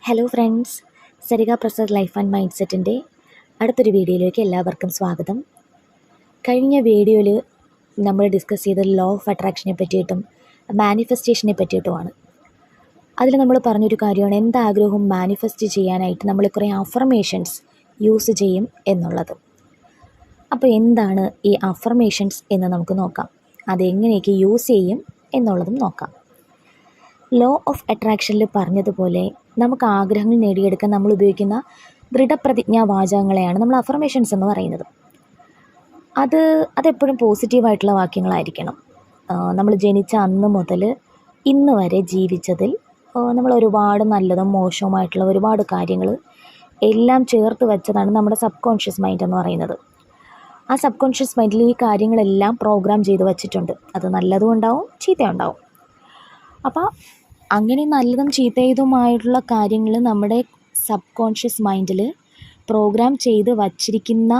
Hello friends, Sarika Prasad life and mind സെറ്റിൻ്റെ അടുത്തൊരു വീഡിയോയിലേക്ക് എല്ലാവർക്കും സ്വാഗതം. കഴിഞ്ഞ വീഡിയോയിൽ നമ്മൾ ഡിസ്കസ് ചെയ്ത ലോ ഓഫ് അട്രാക്ഷനെ പറ്റിയിട്ടും മാനിഫെസ്റ്റേഷനെ പറ്റിയിട്ടുമാണ്. അതിൽ നമ്മൾ പറഞ്ഞൊരു കാര്യമാണ് എന്താഗ്രഹവും മാനിഫെസ്റ്റ് ചെയ്യാനായിട്ട് നമ്മൾ കുറേ അഫർമേഷൻസ് യൂസ് ചെയ്യും എന്നുള്ളത്. അപ്പോൾ എന്താണ് ഈ അഫർമേഷൻസ് എന്ന് നമുക്ക് നോക്കാം. അതെങ്ങനെയൊക്കെ യൂസ് ചെയ്യും എന്നുള്ളതും നോക്കാം. ലോ ഓഫ് അട്രാക്ഷനിൽ പറഞ്ഞതുപോലെ നമുക്ക് ആഗ്രഹങ്ങൾ നേടിയെടുക്കാൻ നമ്മൾ ഉപയോഗിക്കുന്ന ദൃഢപ്രതിജ്ഞാ വാചകങ്ങളെയാണ് നമ്മൾ അഫർമേഷൻസ് എന്ന് പറയുന്നത്. അതെപ്പോഴും പോസിറ്റീവായിട്ടുള്ള വാക്യങ്ങളായിരിക്കണം. നമ്മൾ ജനിച്ച അന്ന് മുതൽ ഇന്ന് വരെ ജീവിച്ചതിൽ നമ്മൾ ഒരുപാട് നല്ലതും മോശവുമായിട്ടുള്ള ഒരുപാട് കാര്യങ്ങൾ എല്ലാം ചേർത്ത് വെച്ചതാണ് നമ്മുടെ സബ് കോൺഷ്യസ് മൈൻഡ് എന്ന് പറയുന്നത്. ആ സബ് കോൺഷ്യസ് മൈൻഡിൽ ഈ കാര്യങ്ങളെല്ലാം പ്രോഗ്രാം ചെയ്ത് വച്ചിട്ടുണ്ട്. അത് നല്ലതും ഉണ്ടാവും, ചീത്തയും ഉണ്ടാവും. അപ്പോൾ അങ്ങനെ നല്ലതും ചീത്തയതുമായിട്ടുള്ള കാര്യങ്ങൾ നമ്മുടെ സബ് കോൺഷ്യസ് മൈൻഡിൽ പ്രോഗ്രാം ചെയ്ത് വച്ചിരിക്കുന്ന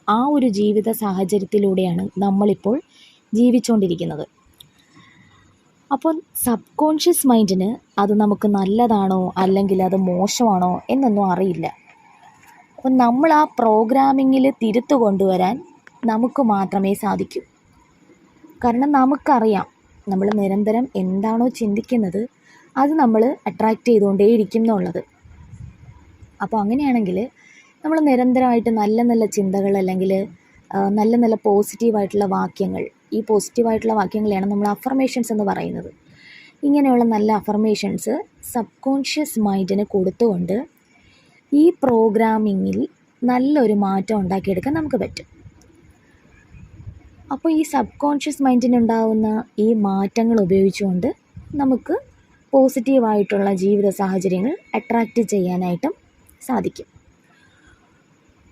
ആ ഒരു ജീവിത സാഹചര്യത്തിലൂടെയാണ് നമ്മളിപ്പോൾ ജീവിച്ചുകൊണ്ടിരിക്കുന്നത്. അപ്പോൾ സബ് കോൺഷ്യസ് മൈൻഡിന് അത് നമുക്ക് നല്ലതാണോ അല്ലെങ്കിൽ അത് മോശമാണോ എന്നൊന്നും അറിയില്ല. അപ്പോൾ നമ്മൾ ആ പ്രോഗ്രാമിങ്ങിൽ തിരുത്തു കൊണ്ടുവരാൻ നമുക്ക് മാത്രമേ സാധിക്കൂ. കാരണം നമുക്കറിയാം നമ്മൾ നിരന്തരം എന്താണോ ചിന്തിക്കുന്നത് അത് നമ്മൾ അട്രാക്റ്റ് ചെയ്തുകൊണ്ടേയിരിക്കും എന്നുള്ളത്. അപ്പോൾ അങ്ങനെയാണെങ്കിൽ നമ്മൾ നിരന്തരമായിട്ട് നല്ല നല്ല ചിന്തകൾ അല്ലെങ്കിൽ നല്ല നല്ല പോസിറ്റീവായിട്ടുള്ള വാക്യങ്ങൾ, ഈ പോസിറ്റീവായിട്ടുള്ള വാക്യങ്ങളെയാണ് നമ്മൾ അഫർമേഷൻസ് എന്ന് പറയുന്നത്. ഇങ്ങനെയുള്ള നല്ല അഫർമേഷൻസ് സബ് കോൺഷ്യസ് മൈൻഡിന് കൊടുത്തുകൊണ്ട് ഈ പ്രോഗ്രാമിങ്ങിൽ നല്ലൊരു മാറ്റം ഉണ്ടാക്കിയെടുക്കാൻ നമുക്ക് പറ്റും. അപ്പോൾ ഈ സബ് കോൺഷ്യസ് മൈൻഡിനുണ്ടാകുന്ന ഈ മാറ്റങ്ങൾ ഉപയോഗിച്ചുകൊണ്ട് നമുക്ക് പോസിറ്റീവായിട്ടുള്ള ജീവിത സാഹചര്യങ്ങൾ അട്രാക്റ്റ് ചെയ്യാനായിട്ടും സാധിക്കും.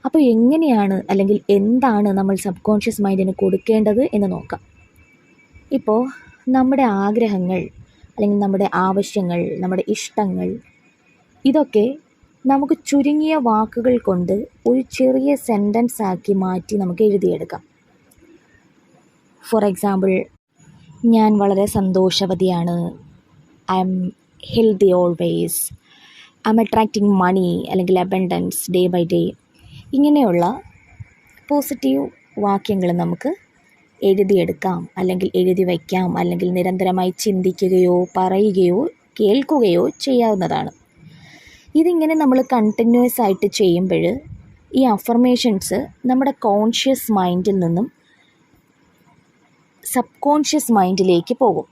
അപ്പോൾ എങ്ങനെയാണ് അല്ലെങ്കിൽ എന്താണ് നമ്മൾ സബ് കോൺഷ്യസ് മൈൻഡിന് കൊടുക്കേണ്ടത് എന്ന് നോക്കാം. ഇപ്പോൾ നമ്മുടെ ആഗ്രഹങ്ങൾ അല്ലെങ്കിൽ നമ്മുടെ ആവശ്യങ്ങൾ, നമ്മുടെ ഇഷ്ടങ്ങൾ, ഇതൊക്കെ നമുക്ക് ചുരുങ്ങിയ വാക്കുകൾ കൊണ്ട് ഒരു ചെറിയ സെൻറ്റൻസ് ആക്കി മാറ്റി നമുക്ക് എഴുതിയെടുക്കാം. ഫോർ എക്സാമ്പിൾ, ഞാൻ വളരെ സന്തോഷവതിയാണ്, I'm healthy always, I'm attracting money അല്ലെങ്കിൽ അബൻഡൻസ് ഡേ ബൈ ഡേ. ഇങ്ങനെയുള്ള പോസിറ്റീവ് വാക്യങ്ങൾ നമുക്ക് എഴുതിയെടുക്കാം, അല്ലെങ്കിൽ എഴുതി വയ്ക്കാം, അല്ലെങ്കിൽ നിരന്തരമായി ചിന്തിക്കുകയോ പറയുകയോ കേൾക്കുകയോ ചെയ്യാവുന്നതാണ്. ഇതിങ്ങനെ നമ്മൾ കണ്ടിന്യൂസ് ആയിട്ട് ചെയ്യുമ്പോൾ ഈ അഫർമേഷൻസ് നമ്മുടെ കോൺഷ്യസ് മൈൻഡിൽ നിന്നും സബ് കോൺഷ്യസ് മൈൻഡിലേക്ക് പോകും.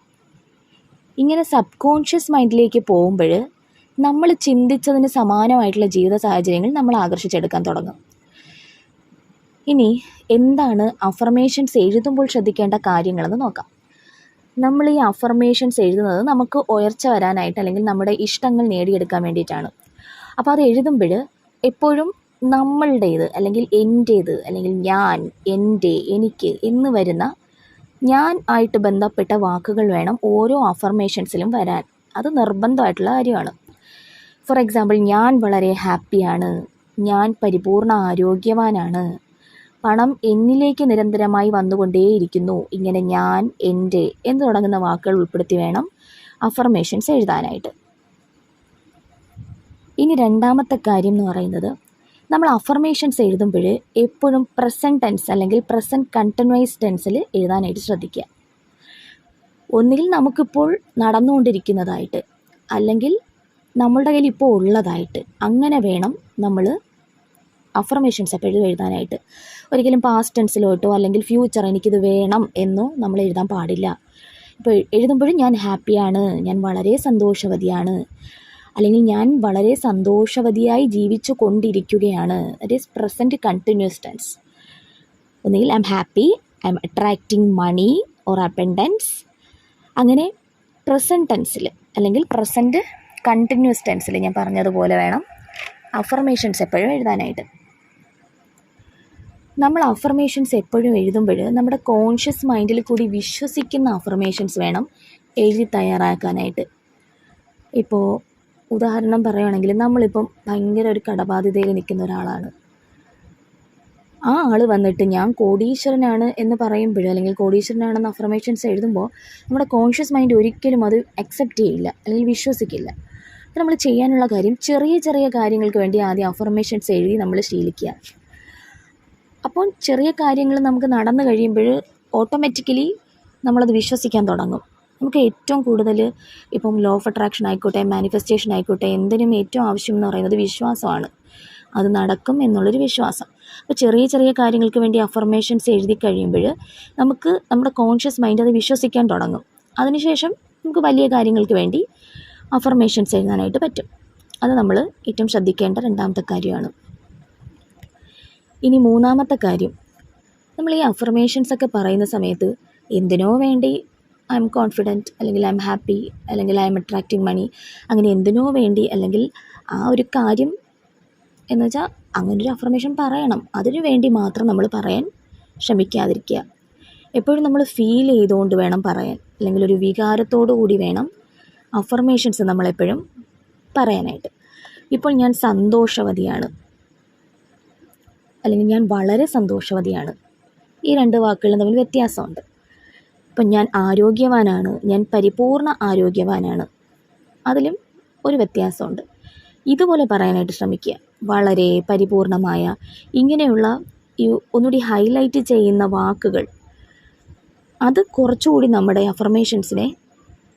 ഇങ്ങനെ സബ് കോൺഷ്യസ് മൈൻഡിലേക്ക് പോകുമ്പോൾ നമ്മൾ ചിന്തിച്ചതിന് സമാനമായിട്ടുള്ള ജീവിത സാഹചര്യങ്ങൾ നമ്മൾ ആകർഷിച്ചെടുക്കാൻ തുടങ്ങും. ഇനി എന്താണ് അഫർമേഷൻസ് എഴുതുമ്പോൾ ശ്രദ്ധിക്കേണ്ട കാര്യങ്ങളെന്ന് നോക്കാം. നമ്മൾ ഈ അഫർമേഷൻസ് എഴുതുന്നത് നമുക്ക് ഉയർച്ച വരാനായിട്ട് അല്ലെങ്കിൽ നമ്മുടെ ഇഷ്ടങ്ങൾ നേടിയെടുക്കാൻ വേണ്ടിയിട്ടാണ്. അപ്പോൾ അത് എഴുതുമ്പോൾ എപ്പോഴും നമ്മളുടേത് അല്ലെങ്കിൽ എൻ്റേത് അല്ലെങ്കിൽ ഞാൻ, എൻ്റെ, എനിക്ക് എന്ന് വരുന്ന ഞാൻ ആയിട്ട് ബന്ധപ്പെട്ട വാക്കുകൾ വേണം ഓരോ അഫർമേഷൻസിലും വരാൻ. അത് നിർബന്ധമായിട്ടുള്ള കാര്യമാണ്. ഫോർ എക്സാമ്പിൾ, ഞാൻ വളരെ ഹാപ്പിയാണ്, ഞാൻ പരിപൂർണ ആരോഗ്യവാനാണ്, പണം എന്നിലേക്ക് നിരന്തരമായി വന്നുകൊണ്ടേയിരിക്കുന്നു. ഇങ്ങനെ ഞാൻ, എൻ്റെ എന്ന് തുടങ്ങുന്ന വാക്കുകൾ ഉൾപ്പെടുത്തി വേണം അഫർമേഷൻസ് എഴുതാനായിട്ട്. ഇനി രണ്ടാമത്തെ കാര്യം എന്ന് പറയുന്നത്, നമ്മൾ അഫർമേഷൻസ് എഴുതുമ്പോൾ എപ്പോഴും പ്രസൻറ്റ് ടെൻസ് അല്ലെങ്കിൽ പ്രസൻറ്റ് കണ്ടിന്യൂസ് ടെൻസിൽ എഴുതാനായിട്ട് ശ്രദ്ധിക്കുക. ഒന്നുകിൽ നമുക്കിപ്പോൾ നടന്നുകൊണ്ടിരിക്കുന്നതായിട്ട് അല്ലെങ്കിൽ നമ്മളുടെ കയ്യിൽ ഇപ്പോൾ ഉള്ളതായിട്ട്, അങ്ങനെ വേണം നമ്മൾ അഫർമേഷൻസ് എപ്പോഴും എഴുതാനായിട്ട്. ഒരിക്കലും പാസ്റ്റ് ടെൻസിലോട്ടോ അല്ലെങ്കിൽ ഫ്യൂച്ചർ എനിക്കിത് വേണം എന്നോ നമ്മൾ എഴുതാൻ പാടില്ല. ഇപ്പോൾ എഴുതുമ്പോഴും ഞാൻ ഹാപ്പിയാണ്, ഞാൻ വളരെ സന്തോഷവതിയാണ്, അല്ലെങ്കിൽ ഞാൻ വളരെ സന്തോഷവതിയായി ജീവിച്ചു കൊണ്ടിരിക്കുകയാണ്. That is present continuous tense. ഒന്നുകിൽ I'm happy, I'm attracting money or abundance. അങ്ങനെ പ്രസൻറ്റ് ടെൻസിൽ അല്ലെങ്കിൽ പ്രസൻറ്റ് കണ്ടിന്യൂസ് ടെൻസിൽ ഞാൻ പറഞ്ഞതുപോലെ വേണം അഫർമേഷൻസ് എപ്പോഴും എഴുതാനായിട്ട്. നമ്മൾ അഫർമേഷൻസ് എപ്പോഴും എഴുതുമ്പോൾ നമ്മുടെ കോൺഷ്യസ് മൈൻഡിൽ കൂടി വിശ്വസിക്കുന്ന അഫർമേഷൻസ് വേണം എഴുതി തയ്യാറാക്കാനായിട്ട്. ഇപ്പോൾ ഉദാഹരണം പറയുകയാണെങ്കിൽ, നമ്മളിപ്പം ഭയങ്കര ഒരു കടബാധ്യതയിൽ നിൽക്കുന്ന ഒരാളാണ്. ആ ആൾ വന്നിട്ട് ഞാൻ കോടീശ്വരനാണ് എന്ന് പറയുമ്പോൾ അല്ലെങ്കിൽ കോടീശ്വരനാണെന്ന് അഫർമേഷൻസ് എഴുതുമ്പോൾ നമ്മുടെ കോൺഷ്യസ് മൈൻഡ് ഒരിക്കലും അത് അക്സെപ്റ്റ് ചെയ്യില്ല അല്ലെങ്കിൽ വിശ്വസിക്കില്ല. അപ്പോൾ നമ്മൾ ചെയ്യാനുള്ള കാര്യം ചെറിയ ചെറിയ കാര്യങ്ങൾക്ക് വേണ്ടി ആദ്യം അഫർമേഷൻസ് എഴുതി നമ്മൾ ശീലിക്കുക. അപ്പോൾ ചെറിയ കാര്യങ്ങൾ നമുക്ക് നടന്നു കഴിയുമ്പോൾ ഓട്ടോമാറ്റിക്കലി നമ്മളത് വിശ്വസിക്കാൻ തുടങ്ങും. നമുക്ക് ഏറ്റവും കൂടുതൽ ഇപ്പം ലോ ഓഫ് അട്രാക്ഷൻ ആയിക്കോട്ടെ, മാനിഫെസ്റ്റേഷൻ ആയിക്കോട്ടെ, എന്തിനും ഏറ്റവും ആവശ്യം എന്ന് പറയുന്നത് വിശ്വാസമാണ്. അത് നടക്കും എന്നുള്ളൊരു വിശ്വാസം. അപ്പോൾ ചെറിയ ചെറിയ കാര്യങ്ങൾക്ക് വേണ്ടി അഫർമേഷൻസ് എഴുതി കഴിയുമ്പോൾ നമുക്ക് നമ്മുടെ കോൺഷ്യസ് മൈൻഡ് അത് വിശ്വസിക്കാൻ തുടങ്ങും. അതിനുശേഷം നമുക്ക് വലിയ കാര്യങ്ങൾക്ക് വേണ്ടി അഫർമേഷൻസ് എഴുതാനായിട്ട് പറ്റും. അത് നമ്മൾ ഏറ്റവും ശ്രദ്ധിക്കേണ്ട രണ്ടാമത്തെ കാര്യമാണ്. ഇനി മൂന്നാമത്തെ കാര്യം, നമ്മൾ ഈ അഫർമേഷൻസ് ഒക്കെ പറയുന്ന സമയത്ത് എന്തിനോ വേണ്ടി ഐ എം കോൺഫിഡൻറ്റ്, അല്ലെങ്കിൽ ഐ എം ഹാപ്പി, അല്ലെങ്കിൽ ഐ എം അട്രാക്റ്റിംഗ് മണി, അങ്ങനെ എന്തിനോ വേണ്ടി, അല്ലെങ്കിൽ ആ ഒരു കാര്യം എന്ന് വെച്ചാൽ അങ്ങനൊരു അഫർമേഷൻ പറയണം, അതിനു വേണ്ടി മാത്രം നമ്മൾ പറയാൻ ശ്രമിക്കാതിരിക്കുക. എപ്പോഴും നമ്മൾ ഫീൽ ചെയ്തുകൊണ്ട് വേണം പറയാൻ, അല്ലെങ്കിൽ ഒരു വികാരത്തോടു കൂടി വേണം അഫർമേഷൻസ് നമ്മളെപ്പോഴും പറയാനായിട്ട്. ഇപ്പോൾ ഞാൻ സന്തോഷവതിയാണ്, അല്ലെങ്കിൽ ഞാൻ വളരെ സന്തോഷവതിയാണ്, ഈ രണ്ട് വാക്കുകളും തമ്മിൽ വ്യത്യാസമുണ്ട്. ഇപ്പം ഞാൻ ആരോഗ്യവാനാണ്, ഞാൻ പരിപൂർണ ആരോഗ്യവാനാണ്, അതിലും ഒരു വ്യത്യാസമുണ്ട്. ഇതുപോലെ പറയാനായിട്ട് ശ്രമിക്കുക. വളരെ പരിപൂർണമായ, ഇങ്ങനെയുള്ള ഈ ഒന്നുകൂടി ഹൈലൈറ്റ് ചെയ്യുന്ന വാക്കുകൾ, അത് കുറച്ചുകൂടി നമ്മുടെ അഫർമേഷൻസിനെ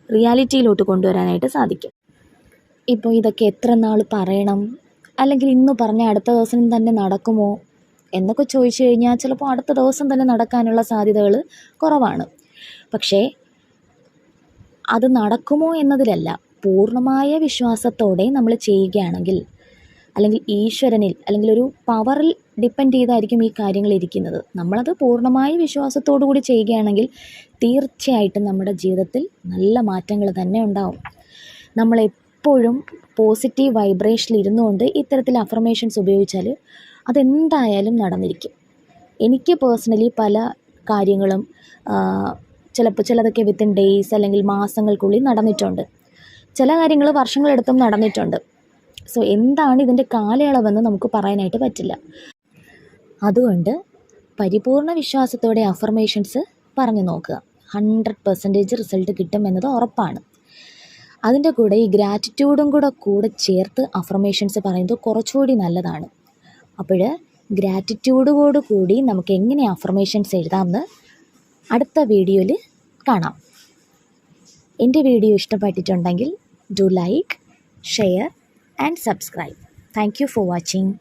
റിയാലിറ്റിയിലോട്ട് കൊണ്ടുവരാനായിട്ട് സാധിക്കും. ഇപ്പോൾ ഇതൊക്കെ എത്ര നാൾ പറയണം, അല്ലെങ്കിൽ ഇന്ന് പറഞ്ഞാൽ അടുത്ത ദിവസം തന്നെ നടക്കുമോ എന്നൊക്കെ ചോദിച്ചു കഴിഞ്ഞാൽ ചിലപ്പോൾ അടുത്ത ദിവസം തന്നെ നടക്കാനുള്ള സാധ്യതകൾ കുറവാണ്. പക്ഷേ അത് നടക്കുമോ എന്നതിലല്ല, പൂർണ്ണമായ വിശ്വാസത്തോടെ നമ്മൾ ചെയ്യുകയാണെങ്കിൽ, അല്ലെങ്കിൽ ഈശ്വരനിൽ, അല്ലെങ്കിൽ ഒരു പവറിൽ ഡിപ്പെൻഡ് ചെയ്തായിരിക്കും ഈ കാര്യങ്ങൾ ഇരിക്കുന്നത്. നമ്മളത് പൂർണ്ണമായ വിശ്വാസത്തോടു കൂടി ചെയ്യുകയാണെങ്കിൽ തീർച്ചയായിട്ടും നമ്മുടെ ജീവിതത്തിൽ നല്ല മാറ്റങ്ങൾ തന്നെ ഉണ്ടാവും. നമ്മളെപ്പോഴും പോസിറ്റീവ് വൈബ്രേഷനിൽ ഇരുന്നുകൊണ്ട് ഇത്തരത്തിൽ അഫർമേഷൻസ് ഉപയോഗിച്ചാൽ അതെന്തായാലും നടന്നിരിക്കും. എനിക്ക് പേഴ്സണലി പല കാര്യങ്ങളും ചിലതൊക്കെ വിത്തിൻ ഡേയ്സ് അല്ലെങ്കിൽ മാസങ്ങൾക്കുള്ളിൽ നടന്നിട്ടുണ്ട്. ചില കാര്യങ്ങൾ വർഷങ്ങളെടുത്തും നടന്നിട്ടുണ്ട്. സോ എന്താണ് ഇതിൻ്റെ കാലയളവെന്ന് നമുക്ക് പറയാനായിട്ട് പറ്റില്ല. അതുകൊണ്ട് പരിപൂർണ വിശ്വാസത്തോടെ അഫർമേഷൻസ് പറഞ്ഞു നോക്കുക. 100% റിസൾട്ട് കിട്ടും എന്നത് ഉറപ്പാണ്. അതിൻ്റെ കൂടെ ഈ ഗ്രാറ്റിറ്റ്യൂഡും കൂടെ ചേർത്ത് അഫർമേഷൻസ് പറയുന്നത് കുറച്ചുകൂടി നല്ലതാണ്. അപ്പോൾ ഗ്രാറ്റിറ്റ്യൂഡോട് കൂടി നമുക്ക് എങ്ങനെ അഫർമേഷൻസ് എഴുതാമെന്ന് അടുത്ത വീഡിയോയിൽ കാണാം. എൻ്റെ വീഡിയോ ഇഷ്ടപ്പെട്ടിട്ടുണ്ടെങ്കിൽ do like, share and subscribe. Thank you for watching.